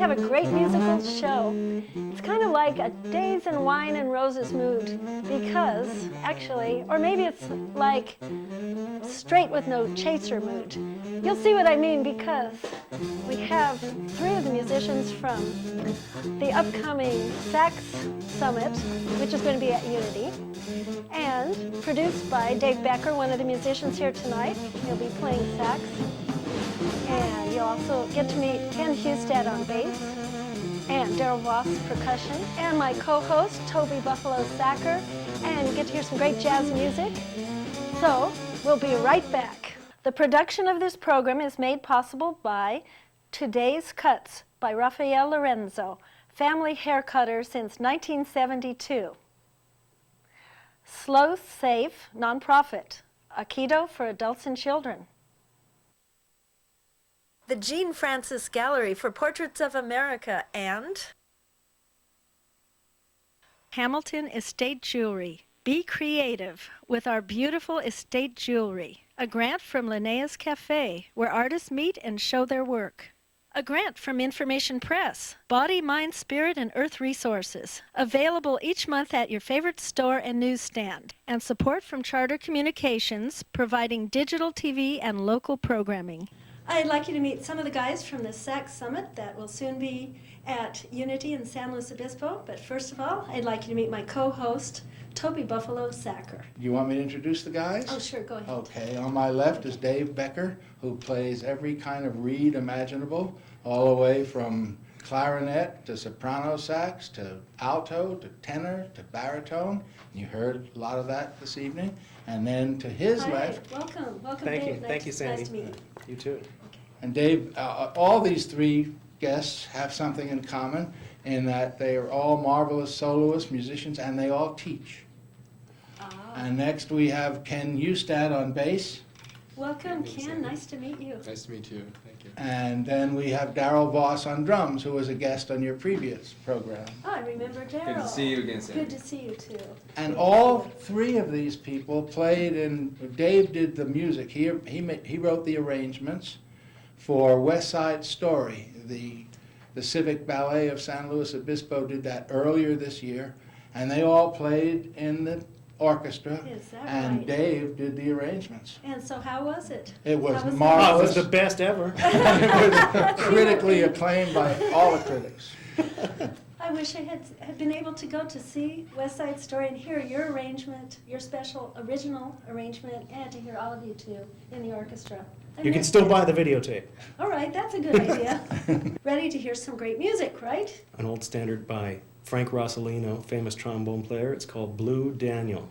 have a great musical show. It's kind of like a Days and Wine and Roses mood because, actually, or maybe it's like straight with no chaser mood. You'll see what I mean because we have three of the musicians from the upcoming Sax Summit, which is going to be at Unity, and produced by Dave Becker, one of the musicians here tonight. He'll be playing sax. And you'll also get to meet Ken Hustad on bass, and Darrell Voss percussion, and my co-host, Toby Sacher, and you get to hear some great jazz music. So, we'll be right back. The production of this program is made possible by Today's Cuts by Rafael Lorenzo, family haircutter since 1972. Slow Safe Nonprofit, Aikido for adults and children. The Jean Francis Gallery for Portraits of America, and Hamilton Estate Jewelry. Be creative with our beautiful estate jewelry. A grant from Linnea's Cafe, where artists meet and show their work. A grant from Information Press, Body, Mind, Spirit, and Earth Resources, available each month at your favorite store and newsstand. And support from Charter Communications, providing digital TV and local programming. I'd like you to meet some of the guys from the Sax Summit that will soon be at Unity in San Luis Obispo. But first of all, I'd like you to meet my co-host, Toby Sacher. You want me to introduce the guys? Oh, sure, go ahead. Okay, on my left is Dave Becker, who plays every kind of reed imaginable, all the way from clarinet to soprano sax to alto to tenor to baritone. You heard a lot of that this evening. And then to his left... Welcome, Thank Dave. you. Thank you, Sandy. Nice to meet you. You too. Okay. And Dave, all these three guests have something in common in that they are all marvelous soloists, musicians, and they all teach. And next we have Ken Hustad on bass. Welcome, Ken. Nice to meet you. Nice to meet you. Thank you. And then we have Darrell Voss on drums, who was a guest on your previous program. Oh, I remember Darrell. Good to see you again, Sam. Good to see you, too. And all three of these people played in, Dave did the music. He wrote the arrangements for West Side Story. The Civic Ballet of San Luis Obispo did that earlier this year. And they all played in the orchestra, Is that and right? Dave did the arrangements. And so how was it? It was How was marvelous. Oh, it was the best ever. It was critically acclaimed by all the critics. I wish I had been able to go to see West Side Story and hear your arrangement, your special original arrangement, and to hear all of you two in the orchestra. You can still buy the videotape. All right, that's a good idea. Ready to hear some great music, right? An old standard by Frank Rossellino, famous trombone player. It's called Blue Daniel.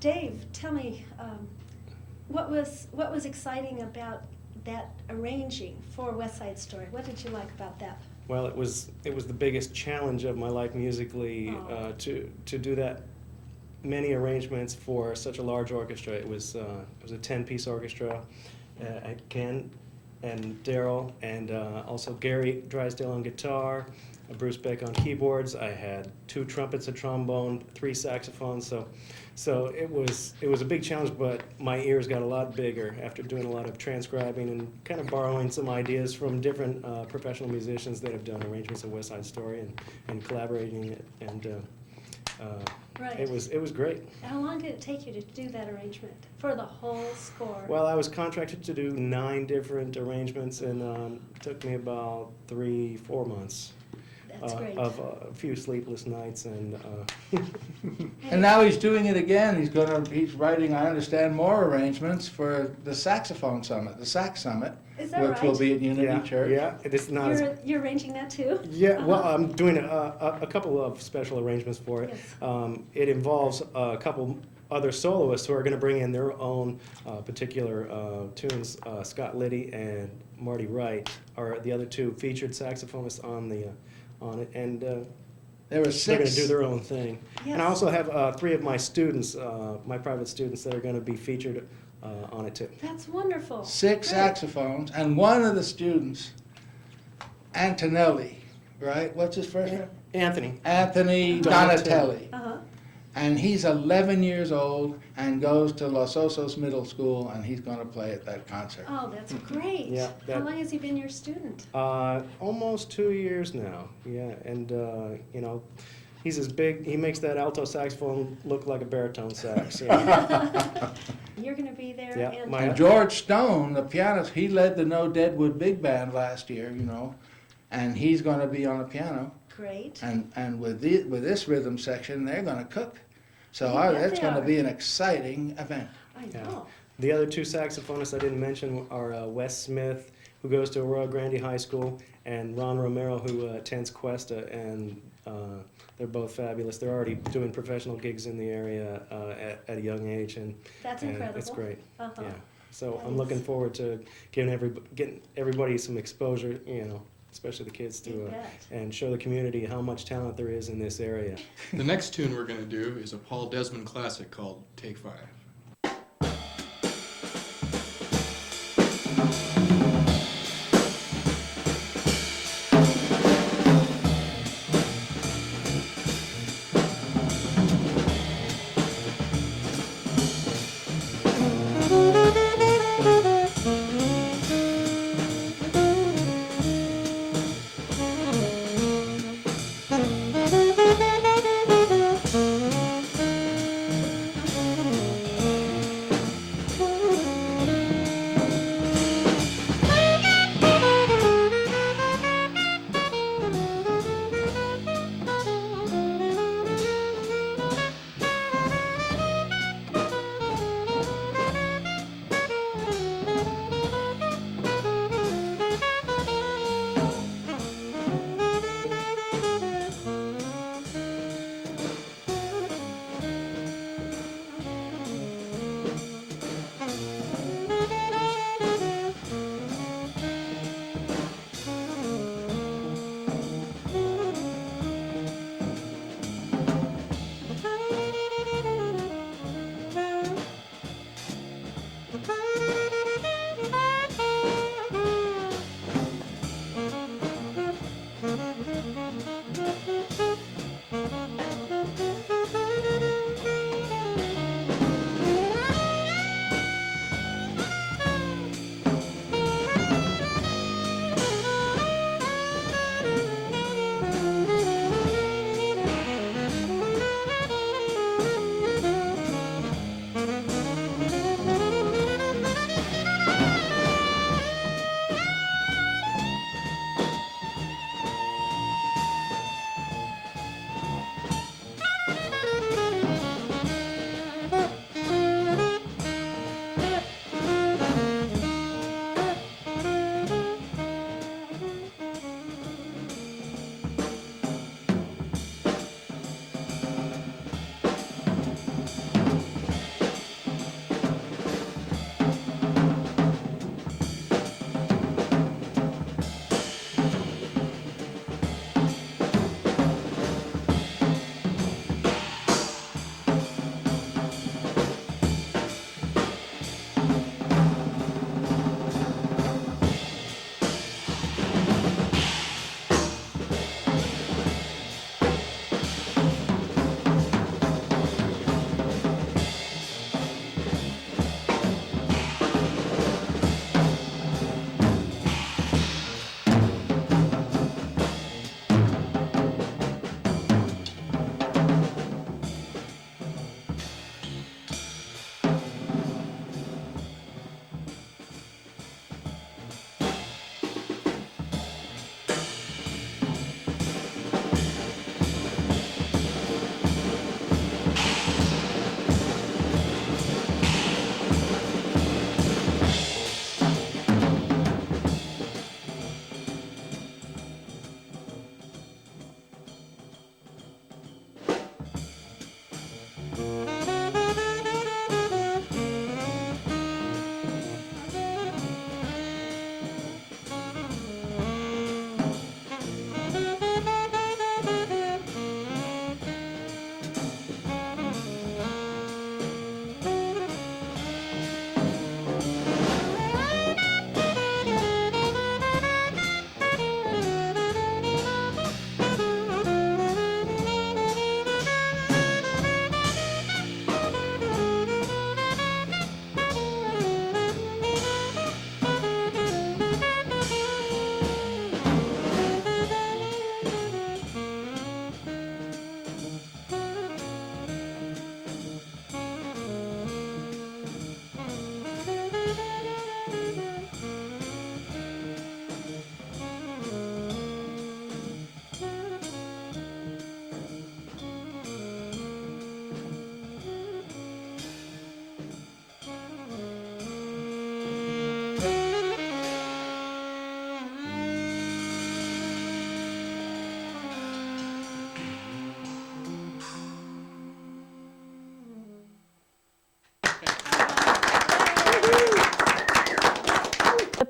Dave, tell me, what was exciting about that arranging for West Side Story? What did you like about that? Well, it was the biggest challenge of my life musically, to do that many arrangements for such a large orchestra. It was a 10-piece orchestra. Ken and Darrell, and also Gary Drysdale on guitar, Bruce Beck on keyboards. I had 2 trumpets, a trombone, 3 saxophones. So it was a big challenge, but my ears got a lot bigger after doing a lot of transcribing and kind of borrowing some ideas from different professional musicians that have done arrangements of West Side Story and collaborating it. And Right. it was great. How long did it take you to do that arrangement for the whole score? Well, I was contracted to do 9 different arrangements, and it took me about 3-4 months. That's great. Of a few sleepless nights, and And now he's doing it again. He's writing, I understand, more arrangements for the Saxophone Summit, the Sax Summit, Is that which will right? be at Unity yeah, Church. yeah, it's not as You're arranging that too? yeah. Well, Uh-huh. I'm doing a couple of special arrangements for it. Yes. It involves a couple other soloists who are going to bring in their own particular tunes. Scott Liddy and Marty Wright are the other 2 featured saxophonists on it, and There were they're going to 6. do their own thing. Yes. And I also have 3 of my students, my private students, that are going to be featured on it too. That's wonderful. 6 Great. saxophones, and one of the students, Antonelli, right? What's his first name? Anthony. Anthony Donatelli. Donatelli. Uh-huh. And he's 11 years old and goes to Los Osos Middle School, and he's going to play at that concert. Oh, that's great. Yeah, How that- long has he been your student? Almost 2 years now. Yeah, and you know, he's as big. He makes that alto saxophone look like a baritone sax. Yeah. You're going to be there, Yeah, and my- And George Stone, the pianist, he led the No Deadwood Big Band last year, and he's going to be on the piano. great. And with this rhythm section, they're going to cook. So You bet that's they going to are. be an exciting event. I Yeah. know. The other 2 saxophonists I didn't mention are Wes Smith, who goes to Arroyo Grande High School, and Ron Romero, who attends Cuesta, and they're both fabulous. They're already doing professional gigs in the area at a young age, and That's and incredible. it's great. Uh-huh. Yeah. So That I'm looking is- forward to getting everybody some exposure, especially the kids, You to bet. and show the community how much talent there is in this area. The next tune we're going to do is a Paul Desmond classic called Take 5.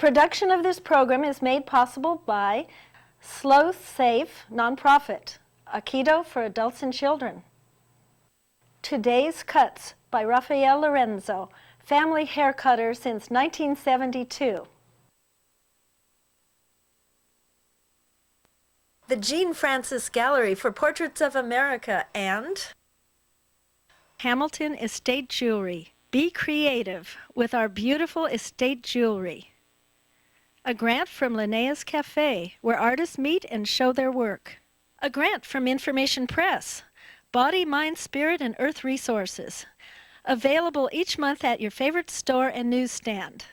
production of this program is made possible by Slow Safe nonprofit, Aikido for Adults and Children. Today's Cuts by Rafael Lorenzo, family haircutter since 1972. The Jean Francis Gallery for Portraits of America and Hamilton Estate Jewelry. Be creative with our beautiful estate jewelry. A grant from Linnaeus Cafe, where artists meet and show their work. A grant from Information Press, Body, Mind, Spirit, and Earth Resources. Available each month at your favorite store and newsstand.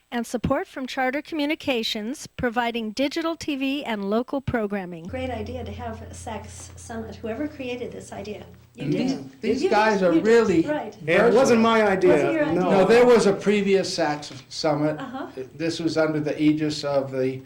And support from Charter Communications, providing digital TV and local programming. Great idea to have a Sax Summit. Whoever created this idea. You did. These guys are really right. Yeah, it wasn't my idea. Wasn't your idea? No, there was a previous Sax Summit. Uh-huh. This was under the aegis of the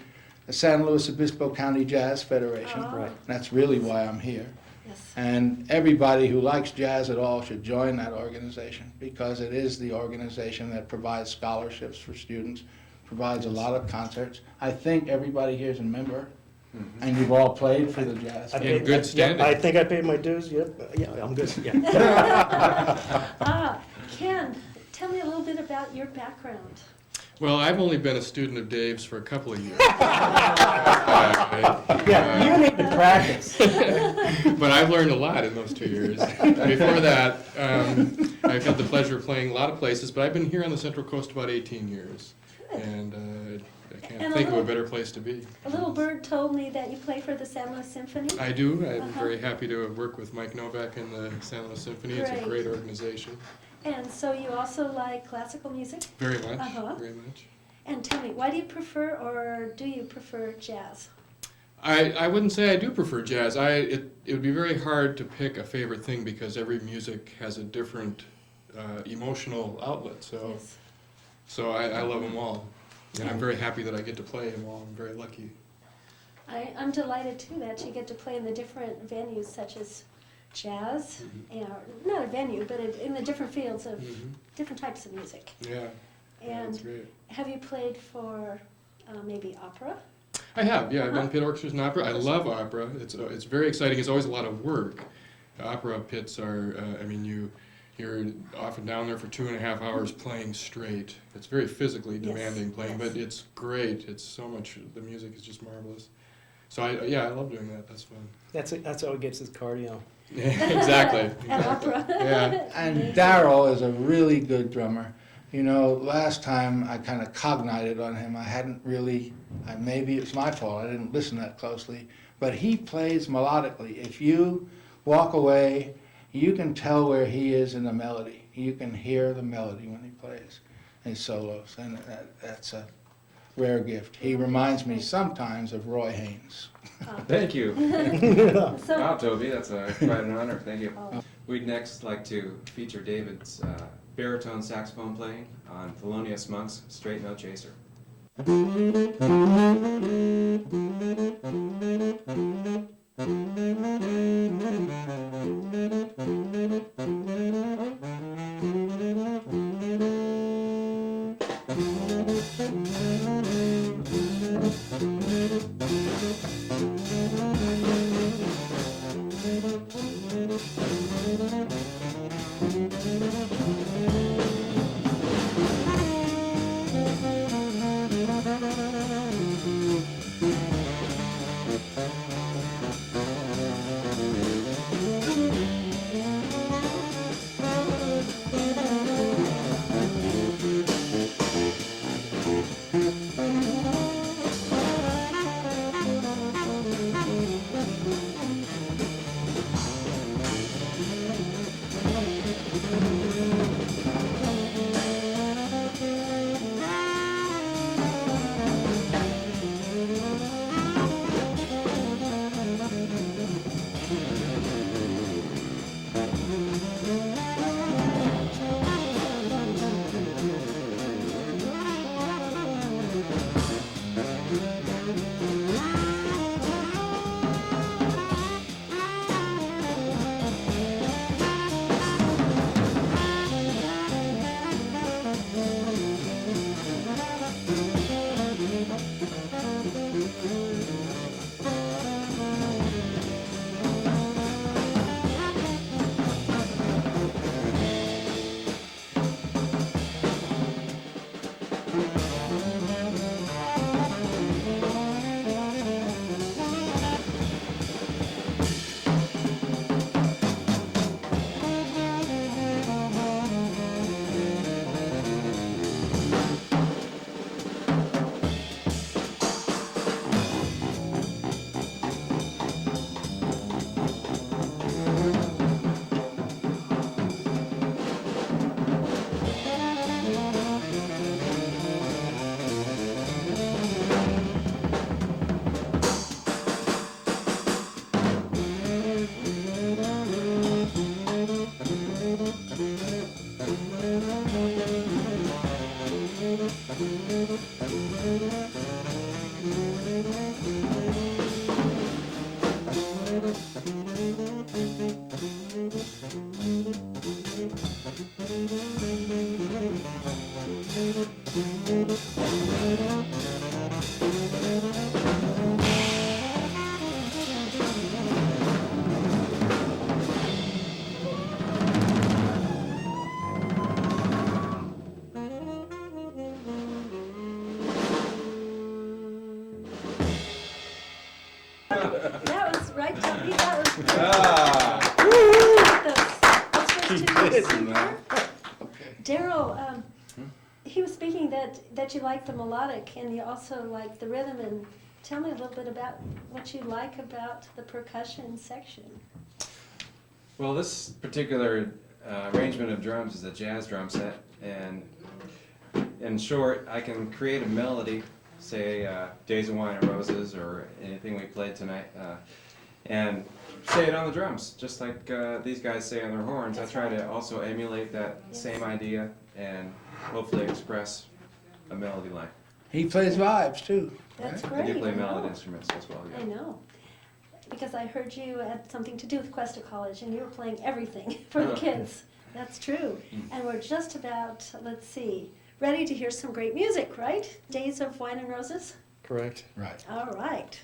San Luis Obispo County Jazz Federation. Oh. Right. That's really why I'm here. Yes. And everybody who likes jazz at all should join that organization, because it is the organization that provides scholarships for students, provides a lot of concerts. I think everybody here is a member, and you've all played for the jazz. I In paid- good standing. I think I paid my dues. Yep. Yeah, I'm good. Yeah. Ken, tell me a little bit about your background. Well, I've only been a student of Dave's for a couple of years. Yeah, you need to practice. But I've learned a lot in those 2 years. Before that, I've had the pleasure of playing a lot of places, but I've been here on the Central Coast about 18 years. Good. And I can't And a think of a little- better place to be. A little bird told me that you play for the San Luis Symphony. I do. I'm Uh-huh. very happy to work with Mike Novak and the San Luis Symphony. It's a Great. great organization. And so you also like classical music? Very much, Uh-huh. very much. And tell me, why do you prefer, or do you prefer jazz? I wouldn't say I do prefer jazz. It would be very hard to pick a favorite thing because every music has a different emotional outlet. So Yes. so I love them all, and I'm very happy that I get to play them all. I'm very lucky. I'm delighted too that you get to play in the different venues such as jazz, and not a venue, but in the different fields of different types of music. Yeah, And that's great. have you played for maybe opera? I have, yeah. I've Uh-huh. done pit orchestras and opera. I love opera. It's very exciting. It's always a lot of work. Opera pits are, you're often down there for 2.5 hours playing straight. It's very physically Yes, demanding playing, yes. but it's great. It's so much, the music is just marvelous. So I love doing that. That's fun. That's how he gets his cardio. Exactly. At opera? Yeah. And Darrell is a really good drummer. You know, last time I kind of cognited on him. I hadn't really, maybe it's my fault, I didn't listen that closely. But he plays melodically. If you walk away, you can tell where he is in the melody. You can hear the melody when he plays his solos, and that's a rare gift. He reminds me sometimes of Roy Haynes. Thank you. So, Wow, Toby, that's quite an honor. Thank you. Oh. We'd next like to feature David's baritone saxophone playing on Thelonious Monk's Straight No Chaser. He does. Ah. Those first two were did. super. Okay. Darrell, he was speaking that you like the melodic and you also like the rhythm. And tell me a little bit about what you like about the percussion section. Well, this particular arrangement of drums is a jazz drum set, and in short, I can create a melody, say Days of Wine and Roses or anything we played tonight, and say it on the drums, just like these guys say on their horns. That's I try right. to also emulate that Yes. same idea and hopefully express a melody line. He plays vibes too. That's right? I great. do play I melody know. instruments as well. I Yeah. know. Because I heard you had something to do with Cuesta College and you were playing everything for the kids. That's true. And we're just about, let's see, ready to hear some great music, right? Days of Wine and Roses? Correct. Right. All right.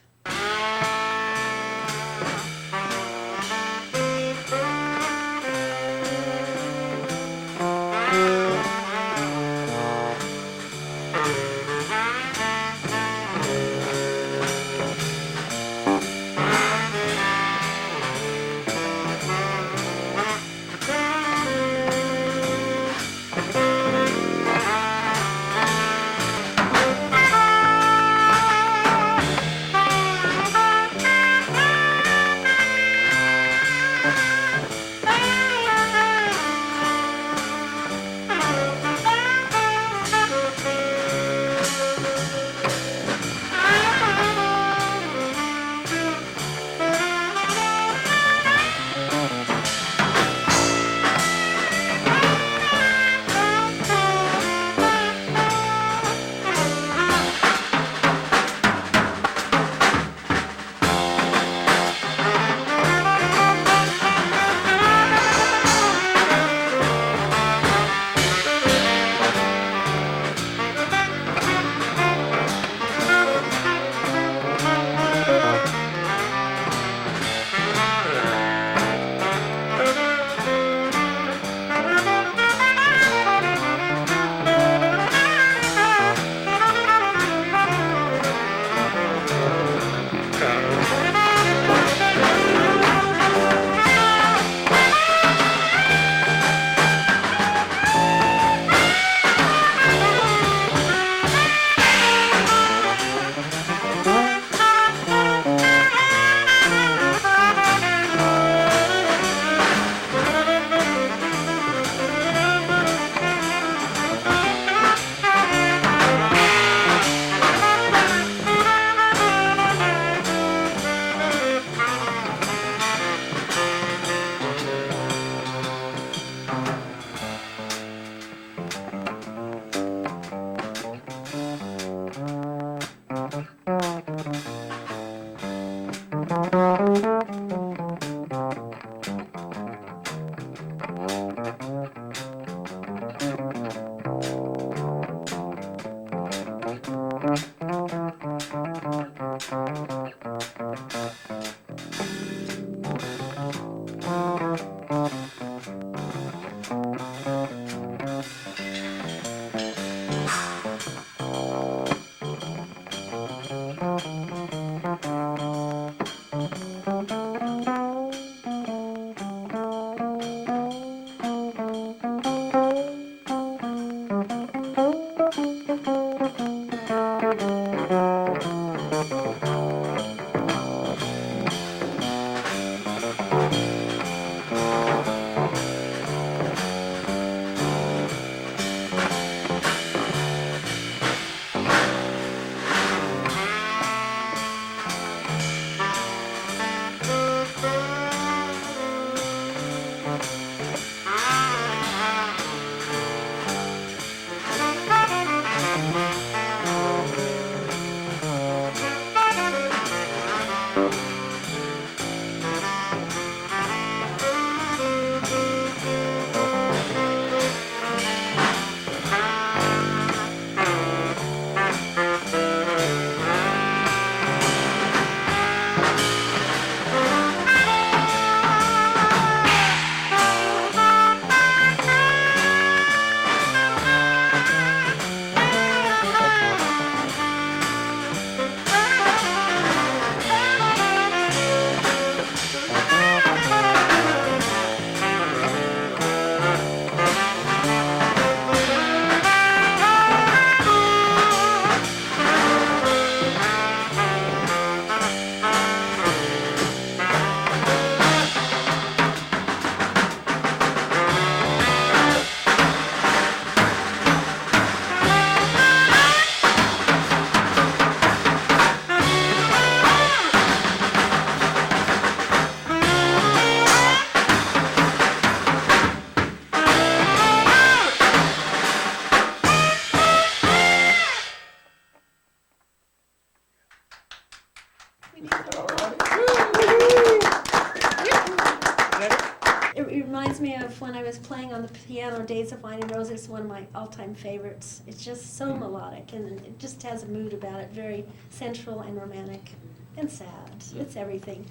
It reminds me of when I was playing on the piano, Days of Wine and Roses, one of my all-time favorites. It's just so melodic, and it just has a mood about it, very sensual and romantic and sad. It's everything.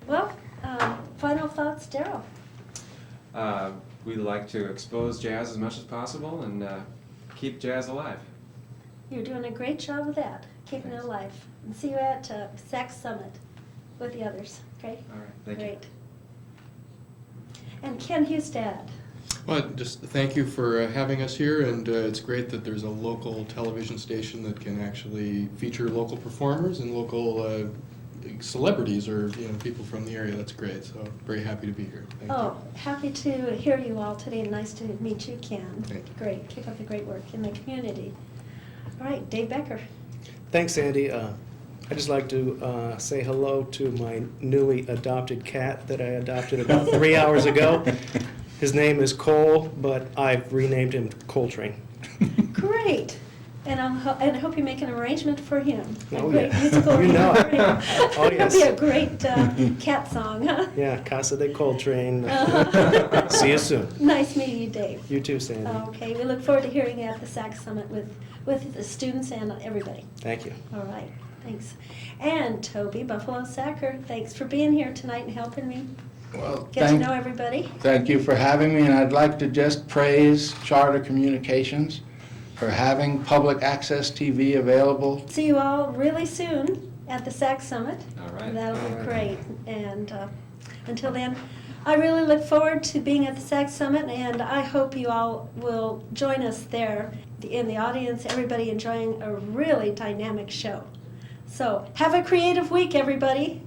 Well, final thoughts, Darrell? We like to expose jazz as much as possible and keep jazz alive. You're doing a great job of that, keeping it alive. And see you at Sax Summit with the others, okay? All right, thank you. Great. And Ken Hustad. Well, just thank you for having us here, and it's great that there's a local television station that can actually feature local performers and local celebrities or people from the area. That's great. So very happy to be here. Thank you. Happy to hear you all today. Nice to meet you, Ken. Thank you. Great. Keep up the great work in the community. All right, Dave Becker. Thanks, Sandy. I'd just like to say hello to my newly adopted cat that I adopted about 3 hours ago. His name is Cole, but I've renamed him Coltrane. Great. And I hope you make an arrangement for him. A Oh, great yeah. musical You know arrangement it. for him. Oh, yes. That'll be a great cat song, huh? Yeah, Casa de Coltrane. See you soon. Nice meeting you, Dave. You too, Sandy. Okay, we look forward to hearing you at the Sax Summit with the students and everybody. Thank you. All right, thanks. And Toby, Buffalo Sacher, thanks for being here tonight and helping me Well, get to know everybody. thank you for having me, and I'd like to just praise Charter Communications for having public access TV available. See you all really soon at the Sax Summit. All right. That'll be great. And until then, I really look forward to being at the Sax Summit, and I hope you all will join us there in the audience, everybody enjoying a really dynamic show. So have a creative week, everybody.